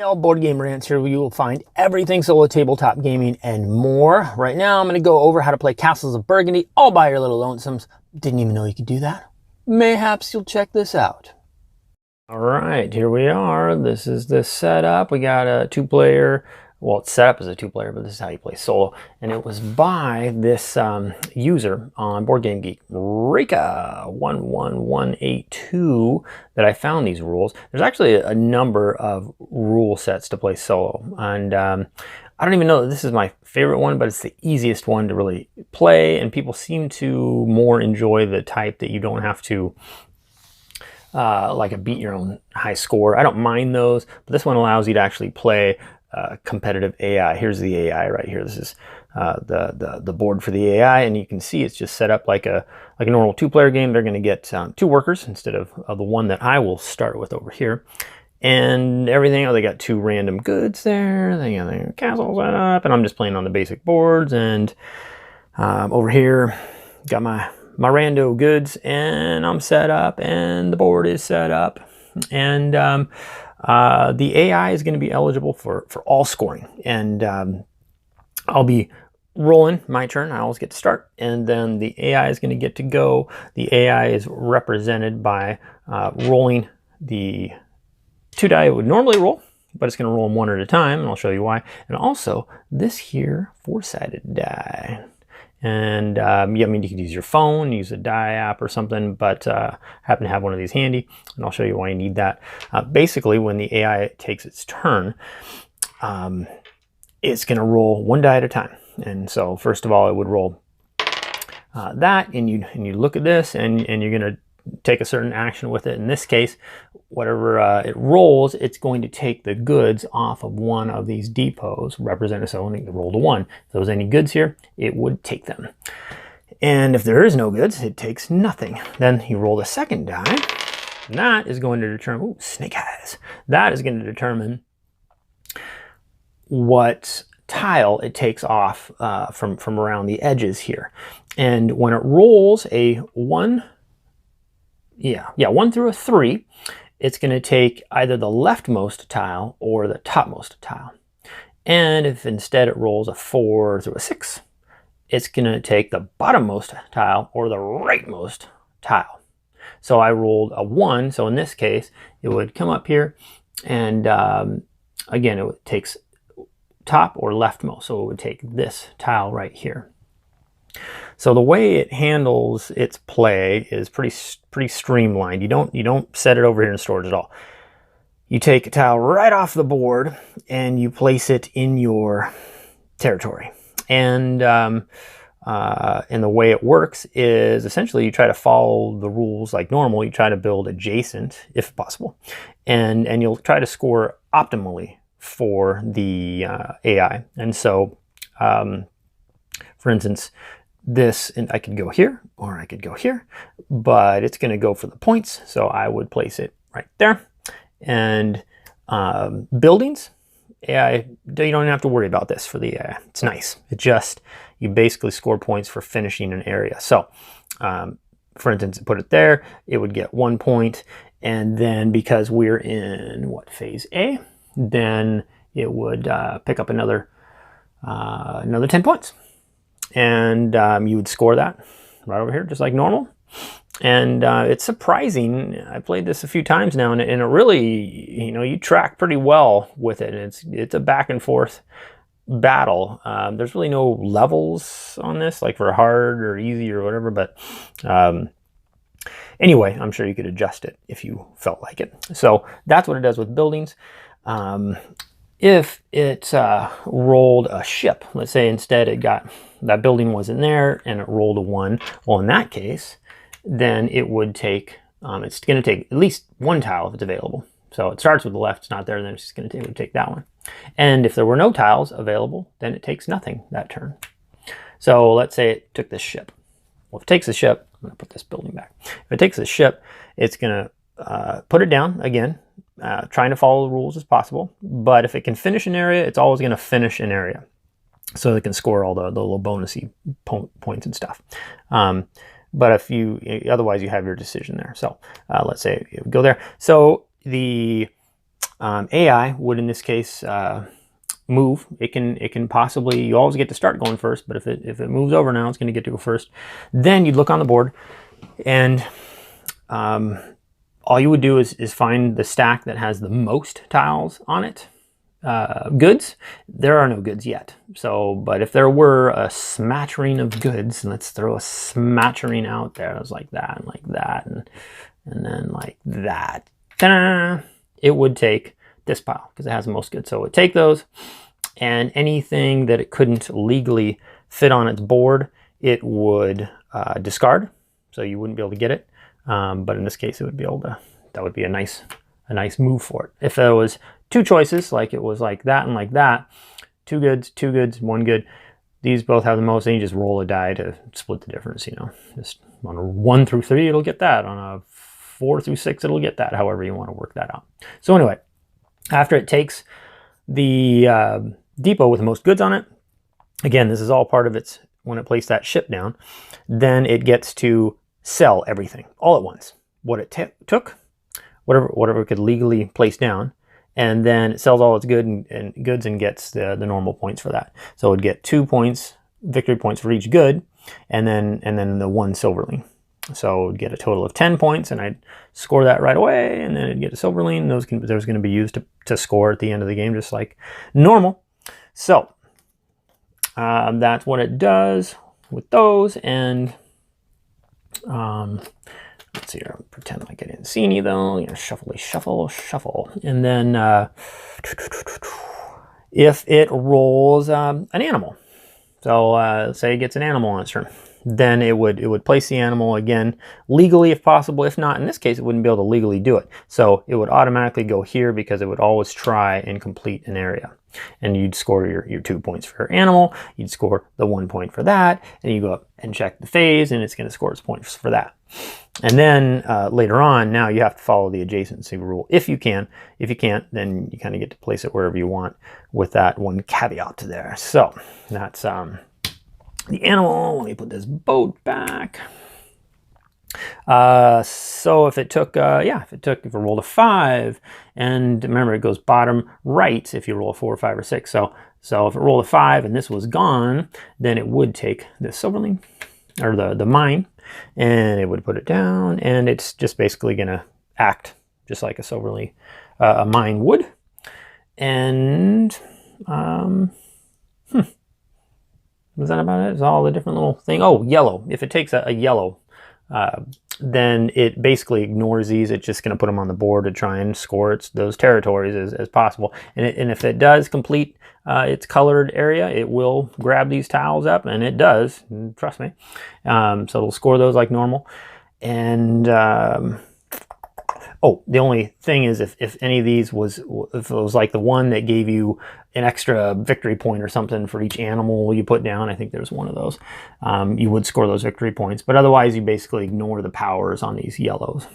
All board game rants here. You will find everything solo tabletop gaming and more. Right now, I'm going to go over how to play Castles of Burgundy all by your little lonesomes. Didn't even know you could do that. Mayhaps you'll check this out. All right, here we are. This is the setup. We got a two-player. Well, it's set up as a two-player, but this is how you play solo. And it was by this user on Board Game Geek, Rika11182, that I found these rules. There's actually a number of rule sets to play solo. And I don't even know that this is my favorite one, but it's the easiest one to really play. And people seem to more enjoy the type that you don't have to like a beat your own high score. I don't mind those, but this one allows you to actually play competitive AI. Here's the AI right here. This is the board for the AI, and you can see it's just set up like a normal two-player game. They're going to get two workers instead of the one that I will start with over here. And everything, they got two random goods there. They got their castles set up, and I'm just playing on the basic boards. And over here, got my rando goods, and I'm set up, and the board is set up. And the AI is going to be eligible for all scoring, and I'll be rolling my turn. I always get to start, and then the AI is going to get to go. The AI is represented by rolling the two die it would normally roll, but it's going to roll them one at a time, and I'll show you why. And also this here four-sided die. And yeah, I mean, you could use your phone, use a die app or something, but I happen to have one of these handy, and I'll show you why you need that. Basically, when the AI takes its turn, it's going to roll one die at a time. And so, first of all, it would roll that, and you look at this, and you're going to take a certain action with it. In this case, whatever it rolls, it's going to take the goods off of one of these depots represented. So when it rolled a one, if there was any goods here, it would take them. And if there is no goods, it takes nothing. Then you roll the second die, and that is going to determine, ooh, snake eyes. That is going to determine what tile it takes off from around the edges here. And when it rolls a one, one through a three, it's going to take either the leftmost tile or the topmost tile. And if instead it rolls a four through a six, it's going to take the bottommost tile or the rightmost tile. So I rolled a one, so in this case, it would come up here, and again, it takes top or leftmost, so it would take this tile right here. So the way it handles its play is pretty streamlined. You don't set it over here in storage at all. You take a tile right off the board and you place it in your territory. And the way it works is essentially you try to follow the rules like normal. You try to build adjacent if possible, and you'll try to score optimally for the AI. And so, for instance, this, and I could go here or I could go here, but it's going to go for the points, so I would place it right there. And buildings, AI, you don't even have to worry about this for the AI. It's nice. It just, you basically score points for finishing an area. So for instance, put it there, it would get 1 point, and then because we're in what, phase A, then it would pick up another 10 points. And you would score that right over here, just like normal. And it's surprising. I played this a few times now, and it really, you track pretty well with it. And it's a back and forth battle. There's really no levels on this, like for hard or easy or whatever. But anyway, I'm sure you could adjust it if you felt like it. So that's what it does with buildings. If it rolled a ship, let's say instead it got, that building wasn't there and it rolled a one, well, in that case, then it would take, it's going to take at least one tile if it's available. So it starts with the left, it's not there, and then it's just going to take that one. And if there were no tiles available, then it takes nothing that turn. So let's say it took this ship. Well, if it takes the ship, I'm going to put this building back. If it takes the ship, it's going to put it down again, trying to follow the rules as possible. But if it can finish an area, it's always going to finish an area, so it can score all the little bonusy points and stuff. But if you, otherwise you have your decision there. So let's say it would go there. So the AI would in this case move. It can possibly, you always get to start going first, but if it moves over now, it's going to get to go first. Then you'd look on the board, and all you would do is find the stack that has the most tiles on it. Goods, there are no goods yet. So, but if there were a smattering of goods, and let's throw a smattering out there, it was like that and like that, and then like that, ta-da, it would take this pile because it has the most goods. So it would take those, and anything that it couldn't legally fit on its board, it would discard. So you wouldn't be able to get it. But in this case, it would be able to, that would be a nice move for it. If there was two choices, like it was like that and like that, two goods, one good, these both have the most, and you just roll a die to split the difference, you know. Just on a 1 through 3, it'll get that. On a 4 through 6, it'll get that, however you want to work that out. So anyway, after it takes the depot with the most goods on it, again, this is all part of its, when it placed that ship down, then it gets to sell everything all at once. What it took, whatever it could legally place down, and then it sells all its goods and gets the normal points for that. So it would get 2 points, victory points for each good, and then the 1 silverling. So it would get a total of 10 points, and I'd score that right away, and then it'd get a silverling. Those going to be used to score at the end of the game, just like normal. So that's what it does with those. And let's see here, pretend like I didn't see any though. You know, shuffle. And then if it rolls an animal, so say it gets an animal on its turn, then it would place the animal again legally if possible. If not, in this case, it wouldn't be able to legally do it. So it would automatically go here because it would always try and complete an area. And you'd score your 2 points for your animal, you'd score the 1 point for that, and you go up and check the phase, and it's going to score its points for that. And then later on, now you have to follow the adjacency rule if you can. If you can't, then you kind of get to place it wherever you want with that one caveat there. So that's the animal. Let me put this boat back. So if it rolled a 5, and remember it goes bottom right if you roll a 4, 5, or 6. So if it rolled a 5 and this was gone, then it would take the silverling or the mine, and it would put it down, and it's just basically going to act just like a silverling, a mine would. And was that about it? It's all the different little thing. Oh, yellow. If it takes a yellow, then it basically ignores these. It's just going to put them on the board to try and score those territories as possible. And if it does complete its colored area, it will grab these tiles up, and it does, trust me. So it'll score those like normal. And oh, the only thing is if any of these if it was like the one that gave you an extra victory point or something for each animal you put down, I think there's one of those, you would score those victory points. But otherwise, you basically ignore the powers on these yellows.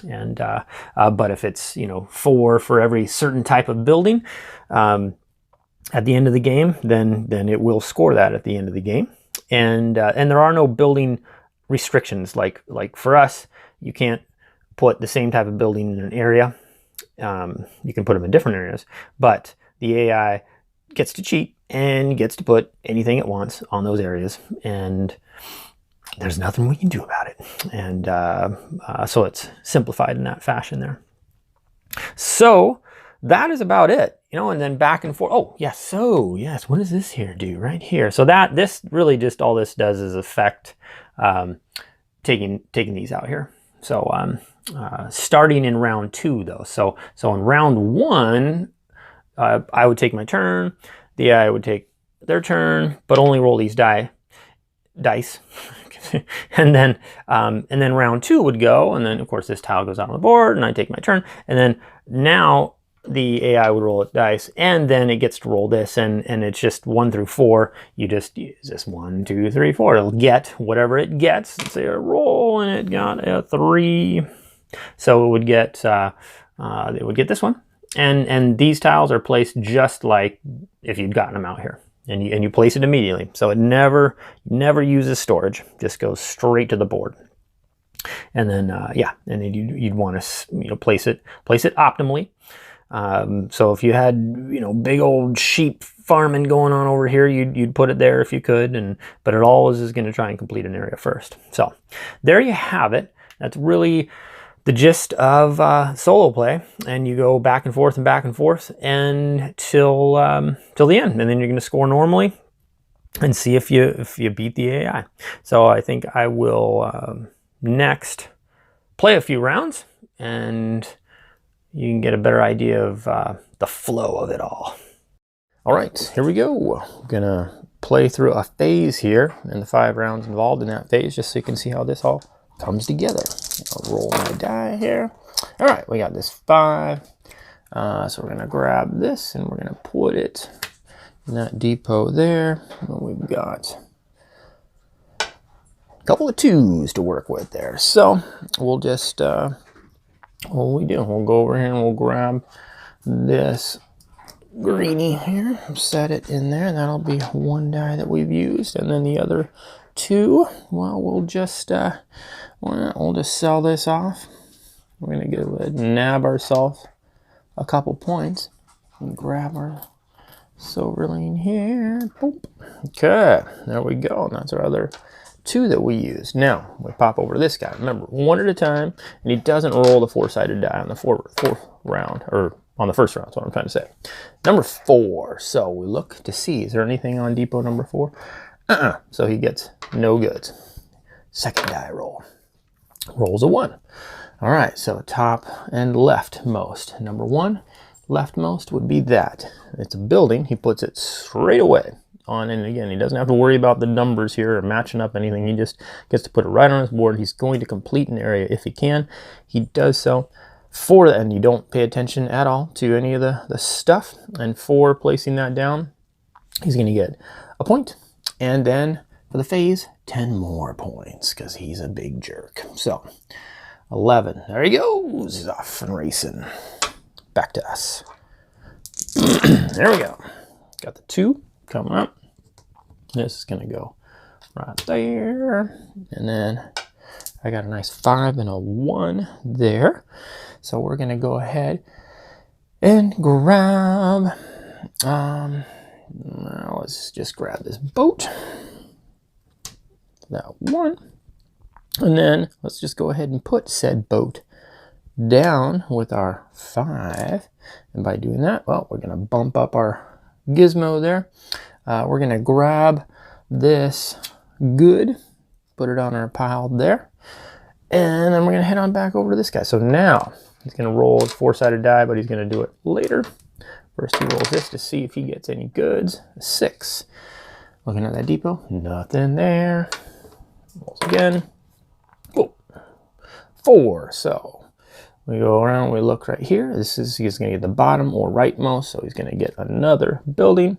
And but if it's 4 for every certain type of building at the end of the game, then it will score that at the end of the game. And there are no building restrictions like for us. You can't put the same type of building in an area. You can put them in different areas, but the AI gets to cheat and gets to put anything it wants on those areas, and there's nothing we can do about it. And so it's simplified in that fashion there. So that is about it, and then back and forth. Oh, yes. So yes, what does this here do right here? So this really just all this does is affect taking these out here. So starting in round 2 though. So in round 1, I would take my turn. The AI would take their turn, but only roll these dice. and then round 2 would go, and then of course this tile goes out on the board, and I take my turn, and then now the AI would roll its dice, and then it gets to roll this, and it's just 1 through 4. You just use this 1, 2, 3, 4. It'll get whatever it gets. Let's say a roll, and it got a 3, so it would get this one. And these tiles are placed just like if you'd gotten them out here, and you place it immediately. So it never uses storage, just goes straight to the board. And then and then you'd want to place it optimally. So if you had, you know, big old sheep farming going on over here, you'd put it there if you could, but it always is going to try and complete an area first. So there you have it. That's really the gist of solo play, and you go back and forth and till the end, and then you're going to score normally and see if you beat the AI. So I think I will next play a few rounds, and you can get a better idea of the flow of it all. All right, here we go. We're gonna play through a phase here and the 5 rounds involved in that phase, just so you can see how this all comes together. I'll roll my die here. All right, we got this 5. So we're gonna grab this and we're gonna put it in that depot there. And we've got a couple of 2s to work with there. So we'll just, what we do, we'll go over here and we'll grab this greenie here, set it in there. That'll be 1 die that we've used, and then the other 2, well, we'll just sell this off. We're gonna go ahead and nab ourselves a couple points and grab our silverling here. Boop. Okay, there we go. And that's our other 2 that we use. Now we pop over to this guy. Remember, 1 at a time, and he doesn't roll the 4-sided die on the fourth round, or on the first round. That's what I'm trying to say. Number 4. So we look to see, is there anything on depot number 4? So he gets no goods. Second die roll. Rolls a 1. All right, so top and leftmost. Number 1, leftmost would be that. It's a building. He puts it straight away on, and again, he doesn't have to worry about the numbers here or matching up anything. He just gets to put it right on his board. He's going to complete an area if he can. He does so. And you don't pay attention at all to any of the stuff. And for placing that down, he's going to get a point. And then for the phase, 10 more points, because he's a big jerk. So 11. There he goes. He's off and racing. Back to us. There we go. Got the 2 coming up. This is going to go right there. And then I got a nice 5 and a 1 there. So we're going to go ahead and grab, well, let's just grab this boat. That 1. And then let's just go ahead and put said boat down with our 5. And by doing that, well, we're going to bump up our gizmo there. We're going to grab this good, put it on our pile there. And then we're going to head on back over to this guy. So now he's going to roll his 4-sided die, but he's going to do it later. First he rolls this to see if he gets any goods. 6. Looking at that depot, nothing there. Rolls again. Oh, 4. So we go around, we look right here. He's going to get the bottom or rightmost, so he's going to get another building.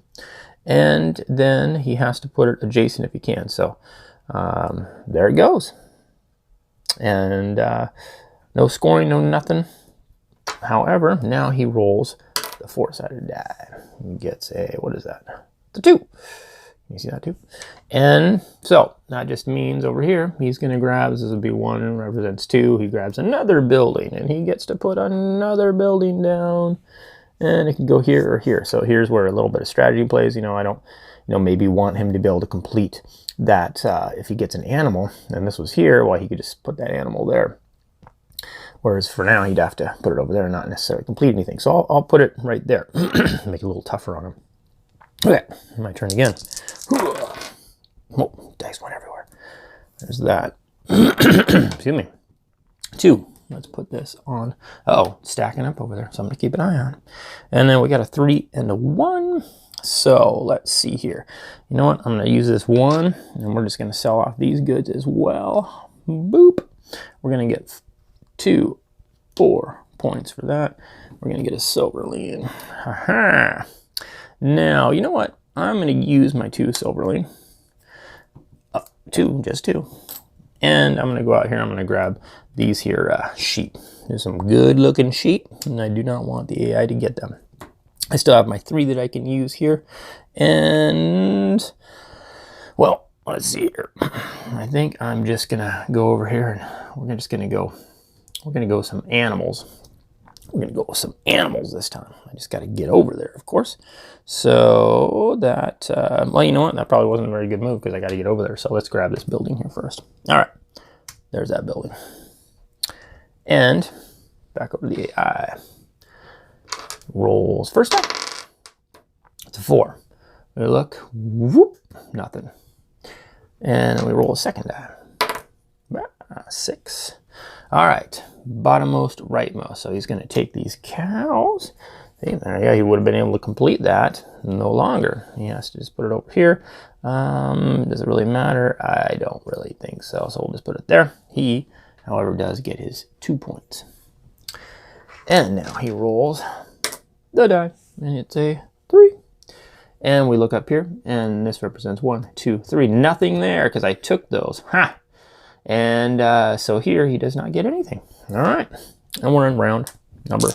And then he has to put it adjacent if he can. So there it goes. And no scoring, no nothing. However, now he rolls the 4-sided die. He gets a, what is that? The 2. You see that 2? And so that just means over here, he's going to grab, this would be 1, represents 2. He grabs another building, and he gets to put another building down. And it can go here or here. So here's where a little bit of strategy plays. You know, I don't, maybe want him to be able to complete that if he gets an animal, and this was here, well, he could just put that animal there. Whereas for now, he'd have to put it over there and not necessarily complete anything. So I'll put it right there. Make it a little tougher on him. Okay, my turn again. Oh, dice went everywhere. There's that. Excuse me. 2. Let's put this on. Uh-oh, stacking up over there. Something to keep an eye on. And then we got a 3 and a 1. So let's see here. You know what? I'm going to use this 1, and we're just going to sell off these goods as well. Boop. We're going to get 2, 4 points for that. We're going to get a silverling. Ha-ha. Now, you know what? I'm going to use my 2 silverling. 2, just 2. And I'm going to go out here. I'm going to grab these here sheep. There's some good looking sheep, and I do not want the AI to get them. I still have my 3 that I can use here. And, well, let's see here. I think I'm just going to go over here, and we're just going to go some animals. We're gonna go with some animals this time. I just got to get over there, of course. So that, well, you know what? That probably wasn't a very good move because I got to get over there. So let's grab this building here first. All right, there's that building. And back over to the AI. Rolls first time. It's a 4. We look, whoop, nothing. And we roll a second die. 6. All right, bottommost, rightmost. So he's going to take these cows. See, there you go. He would have been able to complete that. No longer. He has to just put it over here. Does it really matter? I don't really think so. So we'll just put it there. He, however, does get his 2 points. And now he rolls the die, and it's a 3. And we look up here, and this represents 1, 2, 3. Nothing there because I took those. Ha! And so here he does not get anything. All right, and we're in round number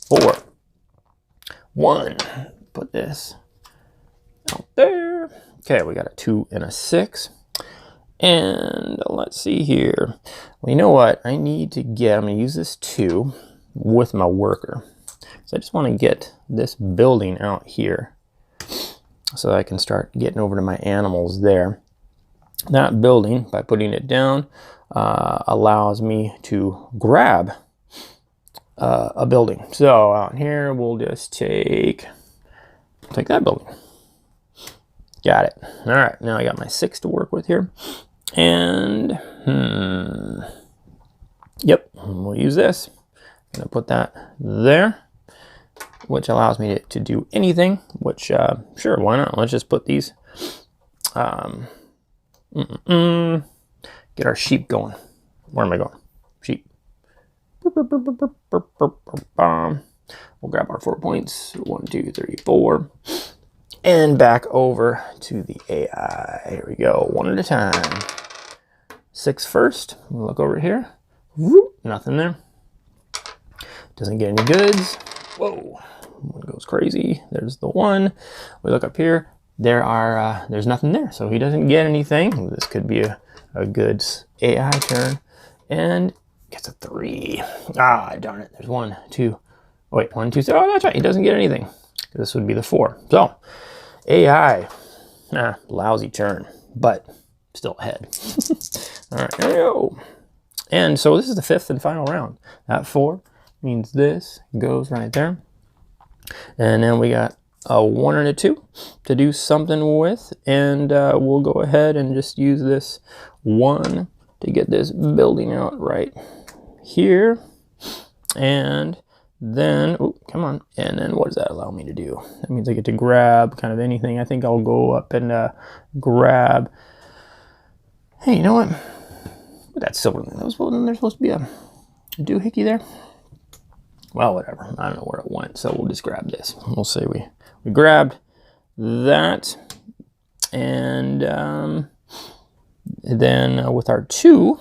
4. 1. Put this out there. Okay, we got a 2 and a 6. And let's see here. Well, you know what? I need to get, I'm going to use this 2 with my worker. So I just want to get this building out here so I can start getting over to my animals there. That building, by putting it down, allows me to grab a building. So out here, we'll just take that building. Got it. All right, now I got my 6 to work with here. And, yep, we'll use this. I'm gonna put that there, which allows me to do anything, which, sure, why not? Let's just put these, get our sheep going. Where am I going? Sheep. We'll grab our 4 points. 1, 2, 3, 4. And back over to the AI. Here we go, one at a time. 6 first. We'll look over here. Whoop, nothing there. Doesn't get any goods. Whoa, one goes crazy. There's the 1. We look up here. There's nothing there, so he doesn't get anything. This could be a good AI turn. And gets a 3. Ah, darn it. There's 1, 2. Wait, 1, 2, 3. Oh, that's right. He doesn't get anything. This would be the 4. So, AI, lousy turn, but still ahead. All right, there we go. And so this is the 5th and final round. That 4 means this goes right there. And then we got a 1 and a 2 to do something with. And we'll go ahead and just use this 1 to get this building out right here. And then, oh, come on. And then what does that allow me to do? That means I get to grab kind of anything. I think I'll go up and grab. Hey, you know what? That's silver. There's supposed to be a doohickey there. Well, whatever. I don't know where it went. So we'll just grab this. We'll say we grabbed that. And then with our 2,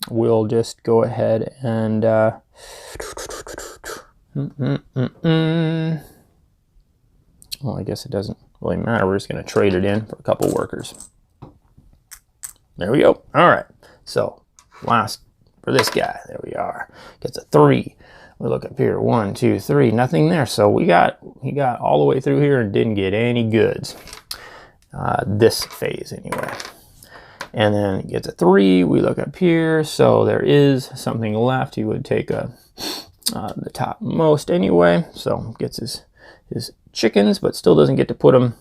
we'll just go ahead and well, I guess it doesn't really matter. We're just going to trade it in for a couple workers. There we go. All right. So last for this guy, there we are. Gets a 3. We look up here. 1, 2, 3. Nothing there. So he got all the way through here and didn't get any goods. This phase anyway. And then gets a 3. We look up here. So there is something left. He would take the topmost anyway. So gets his chickens, but still doesn't get to put them.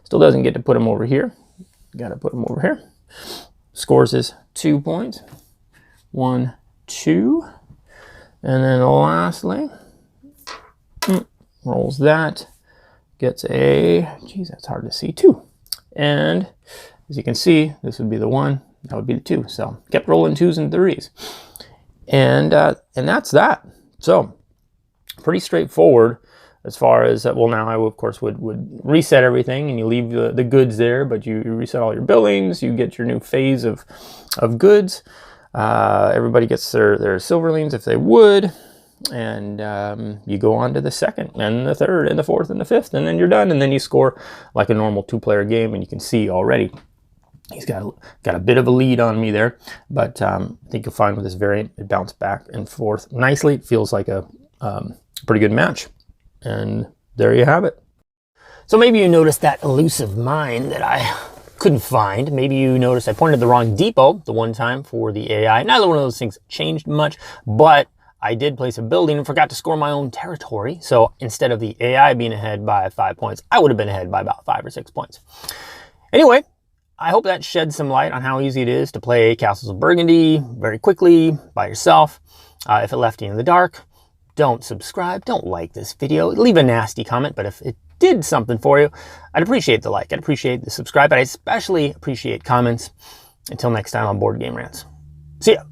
Still doesn't get to put them over here. Got to put them over here. Scores his 2 points. 1, 2. And then lastly, rolls that. Gets a, geez, that's hard to see, 2. And as you can see, this would be the 1. That would be the 2. So kept rolling 2s and 3s. And that's that. So pretty straightforward as far as, well, now I, of course, would reset everything, and you leave the goods there, but you reset all your buildings, you get your new phase of goods. Everybody gets their silverlings if they would, and you go on to the 2nd, and the 3rd, and the 4th, and the 5th, and then you're done, and then you score like a normal 2-player game, and you can see already He's got a bit of a lead on me there, but I think you'll find with this variant, it bounced back and forth nicely. It feels like a pretty good match. And there you have it. So maybe you noticed that elusive mine that I couldn't find. Maybe you noticed I pointed the wrong depot the one time for the AI. Neither one of those things changed much, but I did place a building and forgot to score my own territory. So instead of the AI being ahead by 5 points, I would have been ahead by about 5 or 6 points. Anyway, I hope that sheds some light on how easy it is to play Castles of Burgundy very quickly by yourself. If it left you in the dark, don't subscribe, don't like this video, leave a nasty comment, but if it did something for you, I'd appreciate the like, I'd appreciate the subscribe, but I especially appreciate comments. Until next time on Board Game Rants. See ya.